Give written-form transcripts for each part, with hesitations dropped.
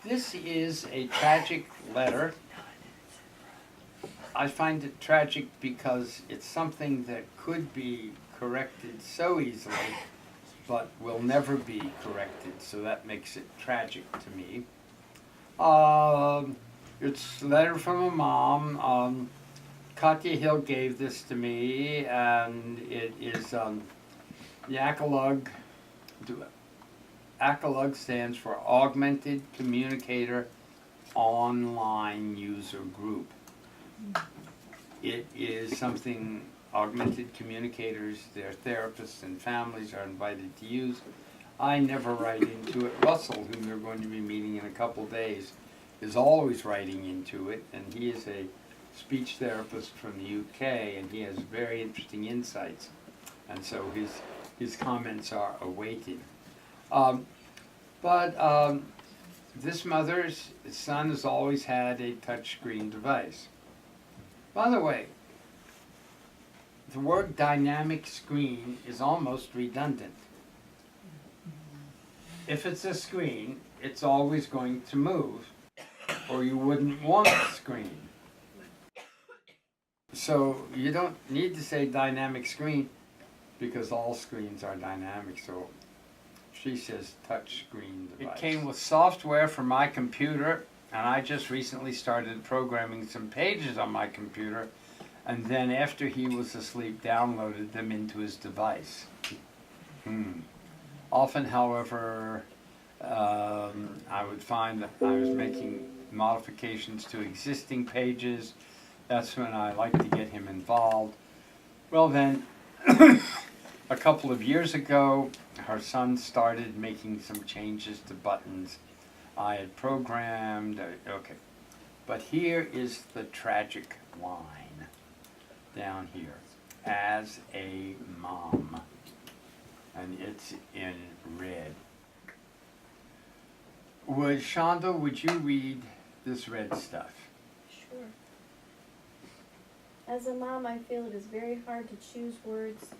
This is a tragic letter. I find it tragic because it's something that could be corrected so easily, but will never be corrected, so that makes it tragic to me. It's a letter from a mom. Katya Hill gave this to me, and it is the ACALUG. ACALUG stands for Augmented Communicator Online User Group. It is something augmented communicators, their therapists and families are invited to use. I never write into it. Russell, whom you're going to be meeting in a couple days, is always writing into it, and he is a speech therapist from the UK, and he has very interesting insights, and so his comments are awaited. This mother's son has always had a touchscreen device. By the way, the word dynamic screen is almost redundant. If it's a screen, it's always going to move, or you wouldn't want a screen. So you don't need to say dynamic screen because all screens are dynamic. So she says touch screen device. It came with software for my computer, and I just recently started programming some pages on my computer, and then after he was asleep downloaded them into his device. Often, however, I would find that I was making modifications to existing pages. That's when I like to get him involved. Well then, a couple of years ago, her son started making some changes to buttons I had programmed. Okay, but here is the tragic line down here. As a mom, and it's in red. Shonda, would you read this red stuff? Sure. As a mom, I feel it is very hard to choose words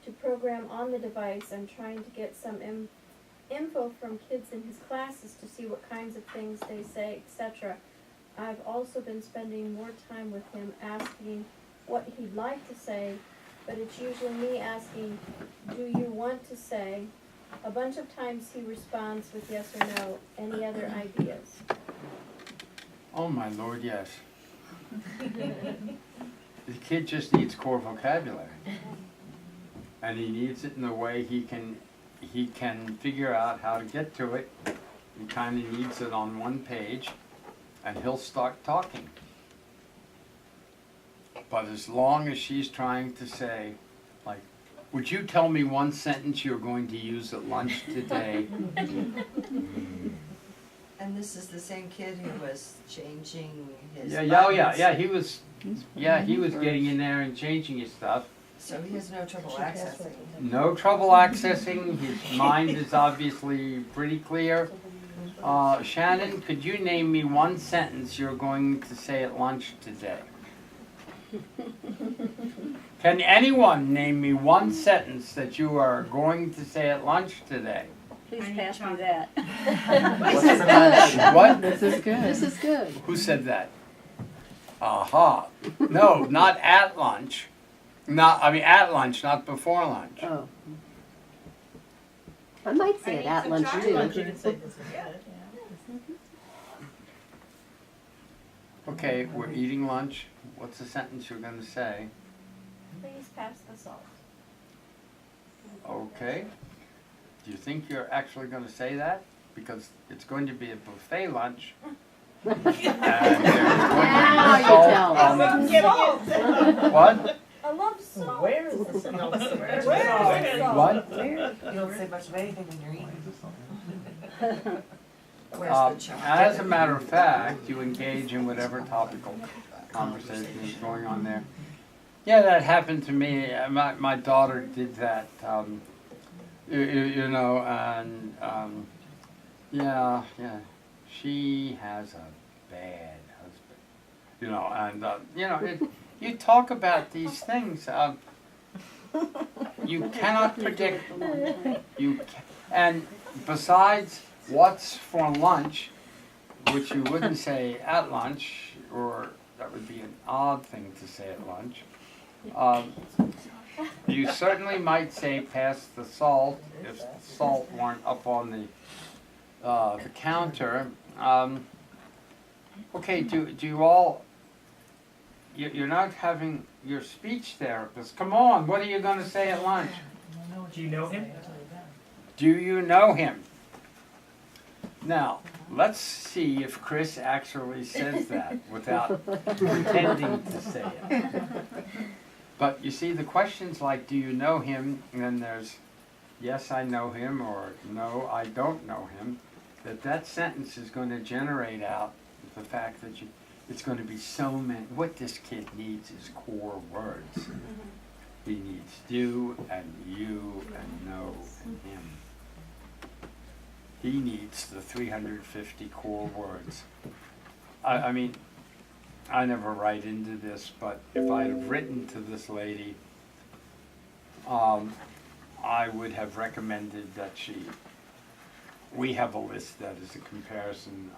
to program on the device. I'm trying to get some info from kids in his classes to see what kinds of things they say, etc. I've also been spending more time with him asking what he'd like to say, but it's usually me asking, do you want to say? A bunch of times he responds with yes or no. Any other ideas? Oh my Lord, yes. The kid just needs core vocabulary. And he needs it in a way he can figure out how to get to it. He kind of needs it on one page, and he'll start talking. But as long as she's trying to say, like, would you tell me one sentence you're going to use at lunch today? And this is the same kid who was changing his he was getting in there and changing his stuff. So he has no trouble accessing. No trouble accessing. His mind is obviously pretty clear. Shannon, could you name me one sentence you're going to say at lunch today? Can anyone name me one sentence that you are going to say at lunch today? Please pass me that. This is good. What? This is good. This is good. Who said that? Aha. No, not at lunch. At lunch, not before lunch. Oh. I might say it at lunch too. Okay, we're eating lunch. What's the sentence you're going to say? Please pass the salt. Okay. Do you think you're actually going to say that? Because it's going to be a buffet lunch. And there's going to be salt. What? I love salt. Where is the salt? What? You don't say much of anything when you're eating. Where's the chocolate? As a matter of fact, you engage in whatever topical conversation is going on there. Yeah, that happened to me. My daughter did that, she has a bad husband, you talk about these things. You cannot predict. And besides what's for lunch, which you wouldn't say at lunch, or that would be an odd thing to say at lunch. You certainly might say pass the salt if the salt weren't up on the counter. Okay, do you all, you're not having your speech therapist. Come on, what are you going to say at lunch? Do you know him? Do you know him? Now, let's see if Chris actually says that without pretending to say it. But you see, the questions like, do you know him? And then there's, yes, I know him, or no, I don't know him. That sentence is going to generate out the fact that it's going to be so many. What this kid needs is core words. He needs do and you and know and him. He needs the 350 core words. I mean, I never write into this, but if I had written to this lady, I would have recommended that we have a list that is a comparison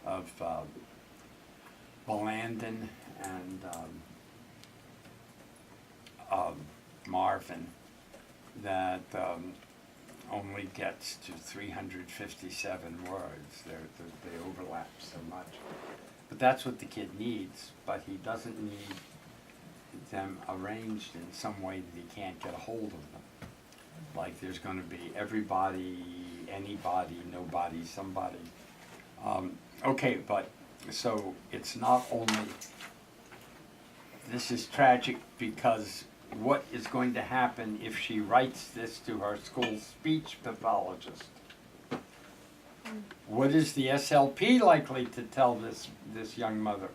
of Melandon and Marvin that only gets to 357 words. They overlap so much. But that's what the kid needs, but he doesn't need them arranged in some way that he can't get a hold of them. Like there's going to be everybody, anybody, nobody, somebody. Okay, but so it's not only, this is tragic because what is going to happen if she writes this to her school speech pathologist? What is the SLP likely to tell this young mother?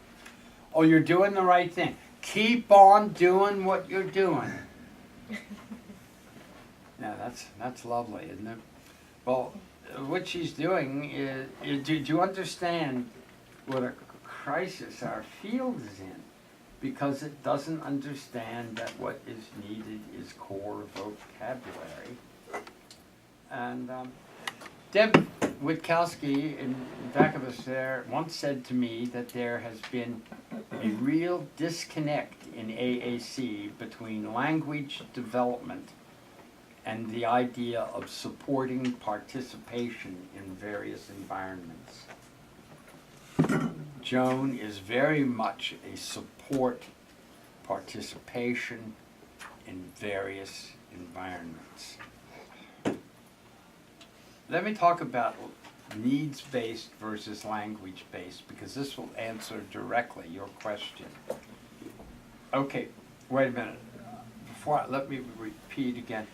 Oh, you're doing the right thing. Keep on doing what you're doing. Yeah, that's lovely, isn't it? Well, what she's doing is do you understand what a crisis our field is in? Because it doesn't understand that what is needed is core vocabulary. And Deb Witkowski, in back of us there, once said to me that there has been a real disconnect in AAC between language development and the idea of supporting participation in various environments. Joan is very much a support participation in various environments. Let me talk about needs-based versus language-based, because this will answer directly your question. Okay, wait a minute. Let me repeat again.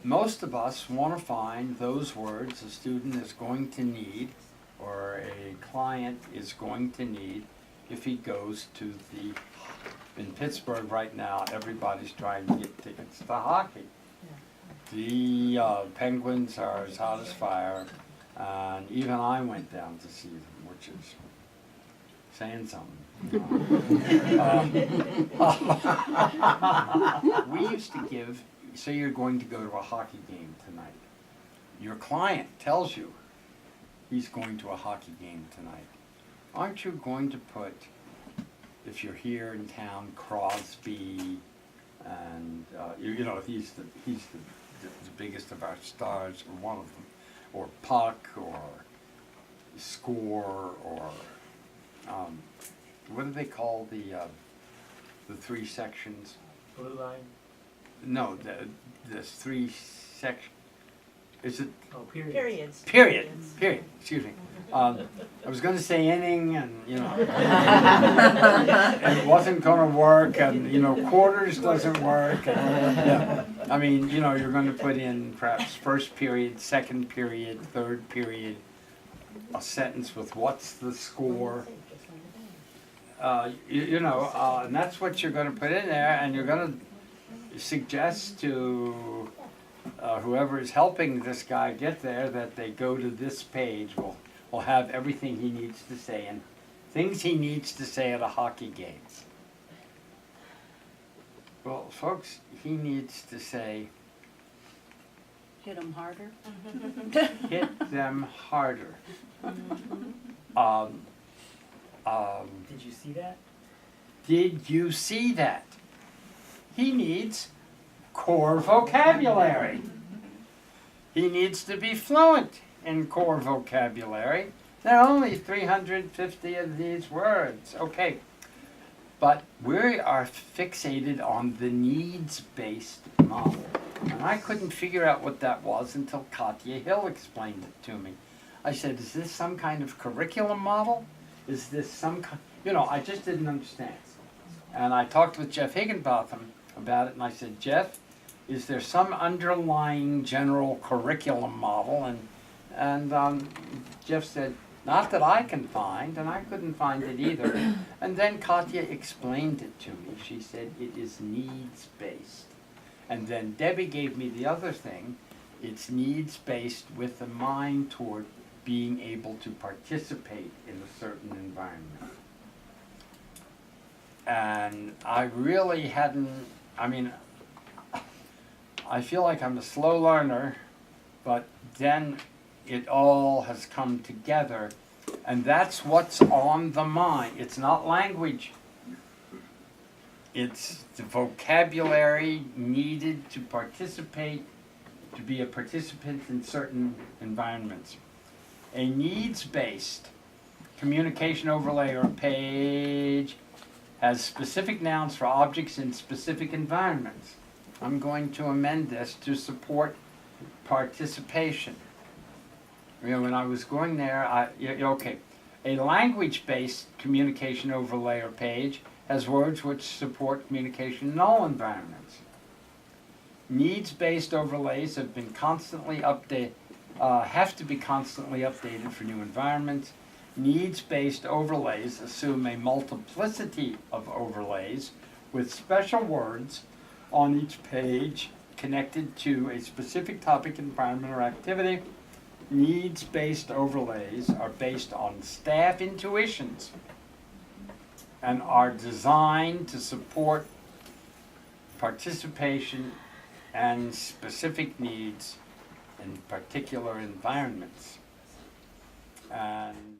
Most of us want to find those words a student is going to need or a client is going to need if he goes to in Pittsburgh right now, everybody's trying to get tickets to hockey. The Penguins are as hot as fire, and even I went down to see them, which is saying something. We used to give, say you're going to go to a hockey game tonight. Your client tells you he's going to a hockey game tonight. Aren't you going to put, if you're here in town, Crosby, and you know he's the biggest of our stars, or one of them, or Puck, or Score, or what do they call the three sections? Blue line. No, there's three sections. Is it? Oh, period. Periods. Period. Excuse me. I was going to say inning, and and it wasn't going to work, and quarters doesn't work. And, yeah. I mean, you're going to put in perhaps first period, second period, third period, a sentence with what's the score. And that's what you're going to put in there, and you're going to suggest to whoever is helping this guy get there that they go to this page. Will have everything he needs to say and things he needs to say at a hockey game. Well, folks, he needs to say, Hit them harder. Hit them harder. Did you see that? Did you see that? He needs core vocabulary. He needs to be fluent in core vocabulary. There are only 350 of these words. Okay. But we are fixated on the needs-based model. And I couldn't figure out what that was until Katya Hill explained it to me. I said, is this some kind of curriculum model? Is this some kind, I just didn't understand. And I talked with Jeff Higginbotham about it, and I said, Jeff, is there some underlying general curriculum model? And Jeff said, not that I can find, and I couldn't find it either. And then Katya explained it to me. She said it is needs-based. And then Debbie gave me the other thing. It's needs-based with a mind toward being able to participate in a certain environment. And I really hadn't, I feel like I'm a slow learner, but then it all has come together, and that's what's on the mind. It's not language. It's the vocabulary needed to participate, to be a participant in certain environments. A needs-based communication overlay or page has specific nouns for objects in specific environments. I'm going to amend this to support participation. When I was going there, okay. A language-based communication overlay or page has words which support communication in all environments. Needs-based overlays have been constantly have to be constantly updated for new environments. Needs-based overlays assume a multiplicity of overlays with special words on each page connected to a specific topic, environment, or activity. Needs-based overlays are based on staff intuitions and are designed to support participation and specific needs in particular environments. And